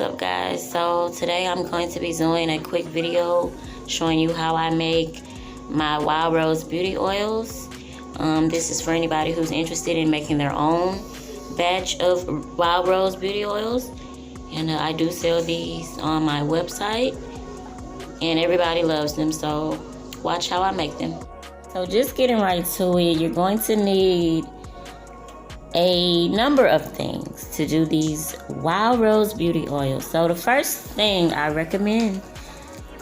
What's up, guys? So today I'm going to be doing a quick video showing you how I make my Wild Rose beauty oils. This is for anybody who's interested in making their own batch of Wild Rose beauty oils, and I do sell these on my website and everybody loves them, so watch how I make them. So just getting right to it, you're going to need a number of things to do these Wild Rose beauty oils. So the first thing I recommend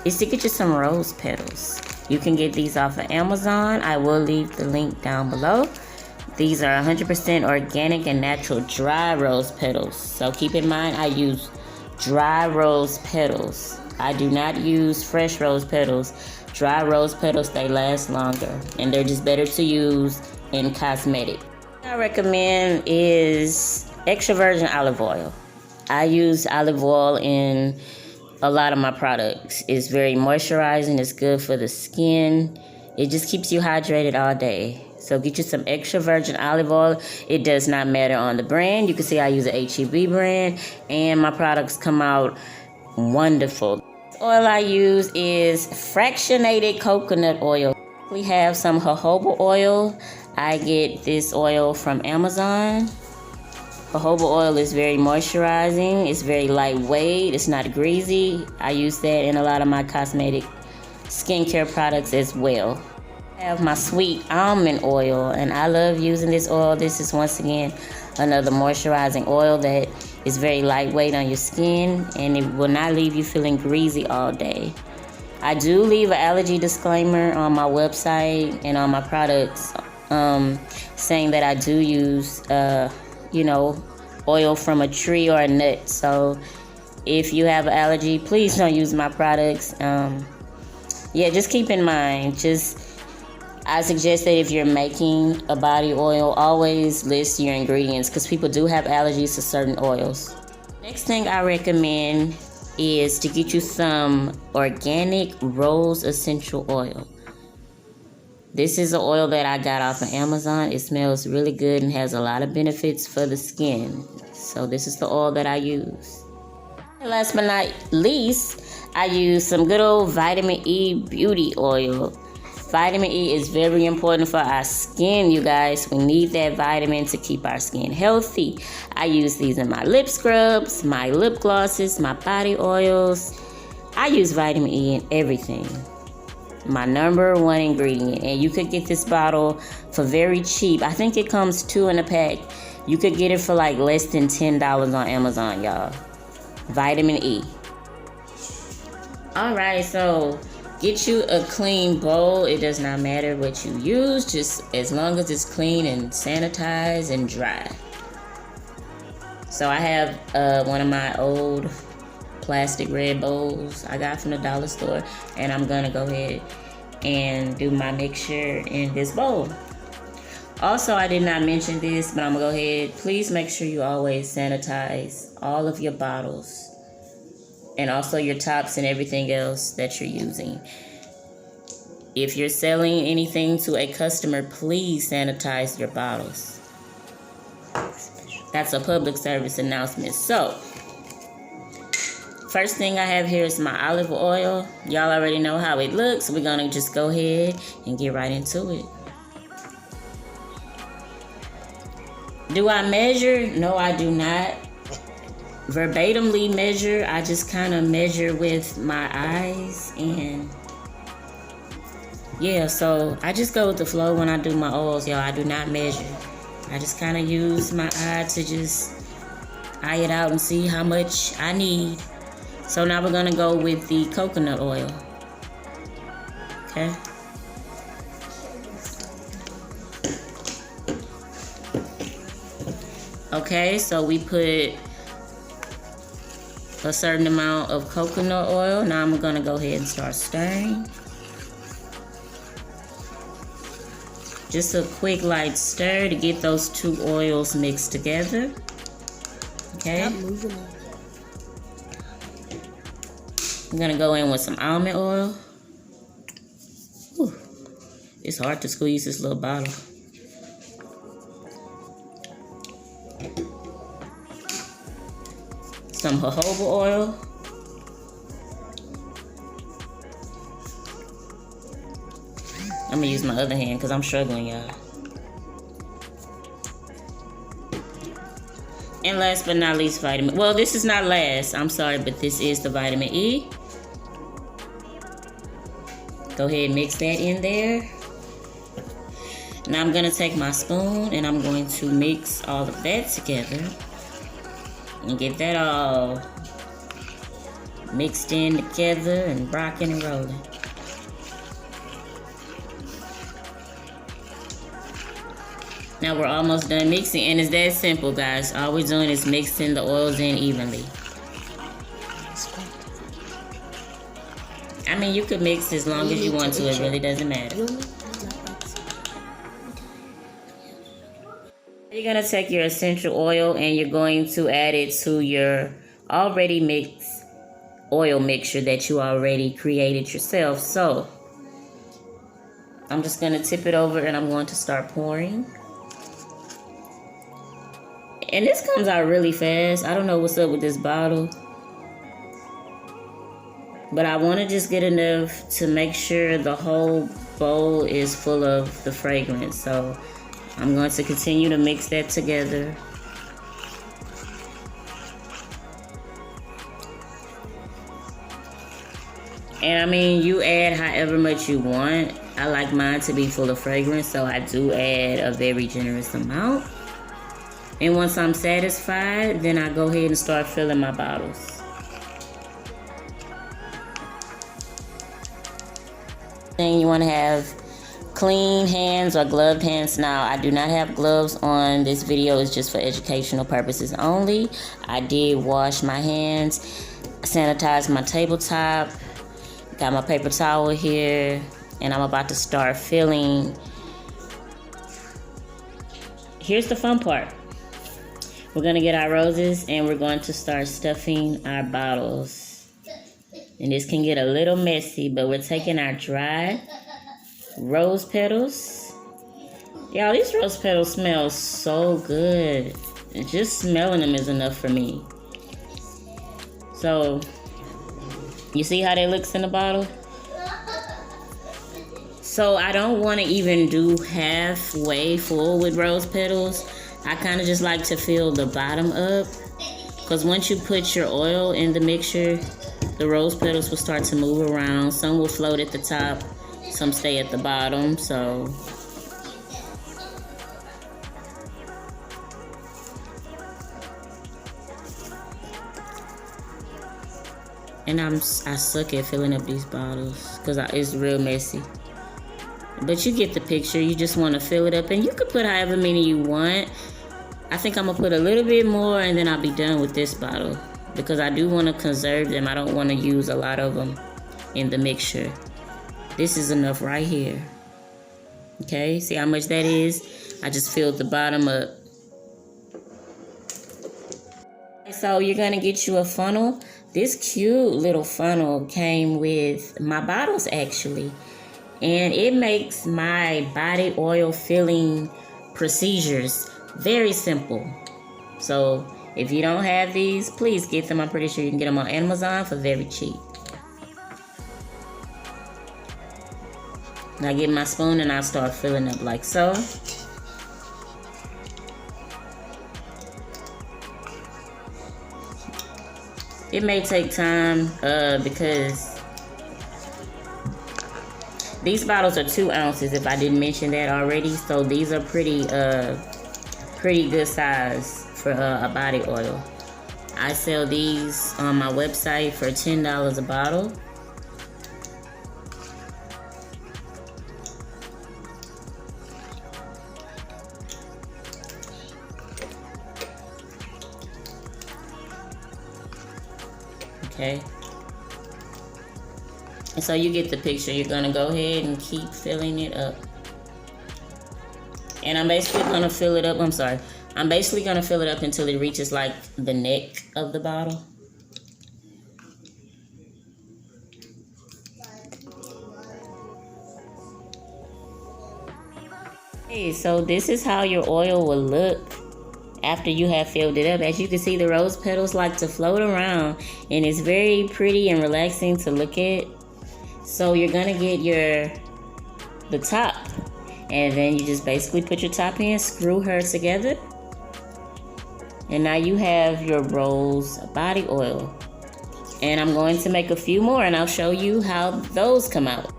is to get you some rose petals. You can get these off of Amazon. I will leave the link down below. These are 100% organic and natural dry rose petals. So keep in mind, I use dry rose petals. I do not use fresh rose petals. Dry rose petals, they last longer, and they're just better to use in cosmetics. I recommend is extra virgin olive oil. I use olive oil in a lot of my products. It's very moisturizing. It's good for the skin. It just keeps you hydrated all day. So get you some extra virgin olive oil. It does not matter on the brand. You can see I use an HEB brand, and my products come out wonderful. The oil I use is fractionated coconut oil. We have some jojoba oil. I get this oil from Amazon. Jojoba oil is very moisturizing. It's very lightweight. It's not greasy. I use that in a lot of my cosmetic skincare products as well. I have my sweet almond oil, and I love using this oil. This is once again another moisturizing oil that is very lightweight on your skin, and it will not leave you feeling greasy all day. I do leave an allergy disclaimer on my website and on my products, saying that I do use, oil from a tree or a nut. So if you have an allergy, please don't use my products. Just keep in mind, I suggest that if you're making a body oil, always list your ingredients, because people do have allergies to certain oils. Next thing I recommend is to get you some organic rose essential oil. This is an oil that I got off of Amazon. It smells really good and has a lot of benefits for the skin. So this is the oil that I use. And last but not least, I use some good old vitamin E beauty oil. Vitamin E is very important for our skin, you guys. We need that vitamin to keep our skin healthy. I use these in my lip scrubs, my lip glosses, my body oils. I use vitamin E in everything. My number one ingredient. And you could get this bottle for very cheap. I think it comes 2 in a pack. You could get it for like less than $10 on Amazon, y'all. Vitamin E. Alright, so get you a clean bowl. It does not matter what you use, just as long as it's clean and sanitized and dry. So I have one of my old plastic red bowls I got from the dollar store, and I'm gonna go ahead and do my mixture in this bowl. Also, I did not mention this, but I'm gonna go ahead. Please make sure you always sanitize all of your bottles, and also your tops and everything else that you're using. If you're selling anything to a customer, please sanitize your bottles. That's a public service announcement. So, first thing I have here is my olive oil. Y'all already know how it looks. We're gonna just go ahead and get right into it. Do I measure? No, I do not verbatimly measure. I just kind of measure with my eyes, and so I just go with the flow when I do my oils, y'all. I do not measure. I just kind of use my eye to just eye it out and see how much I need. So now we're gonna go with the coconut oil. Okay. Okay, so we put a certain amount of coconut oil. Now I'm gonna go ahead and start stirring. Just a quick light stir to get those 2 oils mixed together. Okay. I'm gonna go in with some almond oil. Whew. It's hard to squeeze this little bottle. some jojoba oil. I'm gonna use my other hand because I'm struggling, y'all. And last but not least, vitamin. Well, this is not last. I'm sorry, but this is the vitamin E. Go ahead and mix that in there. Now I'm gonna take my spoon and I'm going to mix all of that together and get that all mixed in together and rocking and rolling. Now we're almost done mixing, and it's that simple, guys. All we're doing is mixing the oils in evenly. I mean, you could mix as long as you want to. It really doesn't matter. You're going to take your essential oil and you're going to add it to your already mixed oil mixture that you already created yourself. So I'm just going to tip it over and I'm going to start pouring. And this comes out really fast. I don't know what's up with this bottle, but I want to just get enough to make sure the whole bowl is full of the fragrance. So I'm going to continue to mix that together. And I mean, you add however much you want. I like mine to be full of fragrance, so I do add a very generous amount. And once I'm satisfied, then I go ahead and start filling my bottles. Then you want to have clean hands or gloved hands. Now, I do not have gloves on. This video is just for educational purposes only. I did wash my hands, sanitize my tabletop, got my paper towel here, and I'm about to start filling. Here's the fun part. We're going to get our roses and we're going to start stuffing our bottles. And this can get a little messy, but we're taking our dry rose petals. Y'all, these rose petals smell so good. And just smelling them is enough for me. So, you see how that looks in the bottle? So I don't want to even do halfway full with rose petals. I kind of just like to fill the bottom up, because once you put your oil in the mixture, the rose petals will start to move around. Some will float at the top, some stay at the bottom. So and I suck at filling up these bottles because it's real messy. But you get the picture. You just want to fill it up, and you could put however many you want. I think I'm going to put a little bit more, and then I'll be done with this bottle, because I do want to conserve them. I don't want to use a lot of them in the mixture. This is enough right here. Okay, see how much that is? I just filled the bottom up. So you're going to get you a funnel. This cute little funnel came with my bottles, actually. And it makes my body oil filling procedures very simple. So if you don't have these, please get them. I'm pretty sure you can get them on Amazon for very cheap. Now get my spoon and I'll start filling up like so. It may take time because these bottles are 2 ounces, if I didn't mention that already. So these are pretty good size for a body oil. I sell these on my website for $10 a bottle. Okay. And so you get the picture. You're gonna go ahead and keep filling it up. And I'm basically gonna fill it up. I'm basically gonna fill it up until it reaches like the neck of the bottle. Okay, so this is how your oil will look after you have filled it up. As you can see, the rose petals like to float around, and it's very pretty and relaxing to look at. So you're gonna get the top, and then you just basically put your top in, screw her together, and now you have your rose body oil. And I'm going to make a few more, and I'll show you how those come out.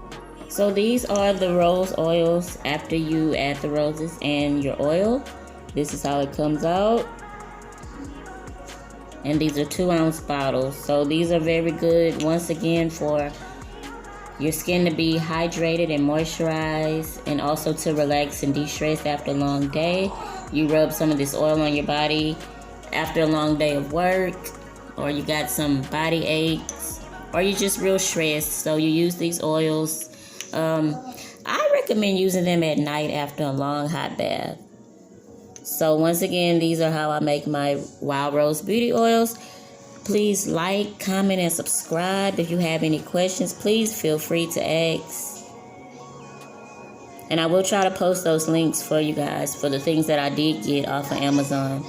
So these are the rose oils after you add the roses and your oil. This is how it comes out. And these are 2-ounce bottles. So these are very good, once again, for your skin to be hydrated and moisturized, and also to relax and de-stress after a long day. You rub some of this oil on your body after a long day of work, or you got some body aches, or you're just real stressed. So you use these oils. I recommend using them at night after a long hot bath. So once again, these are how I make my Wild Rose Beauty Oils. Please like, comment, and subscribe. If you have any questions, please feel free to ask. And I will try to post those links for you guys for the things that I did get off of Amazon.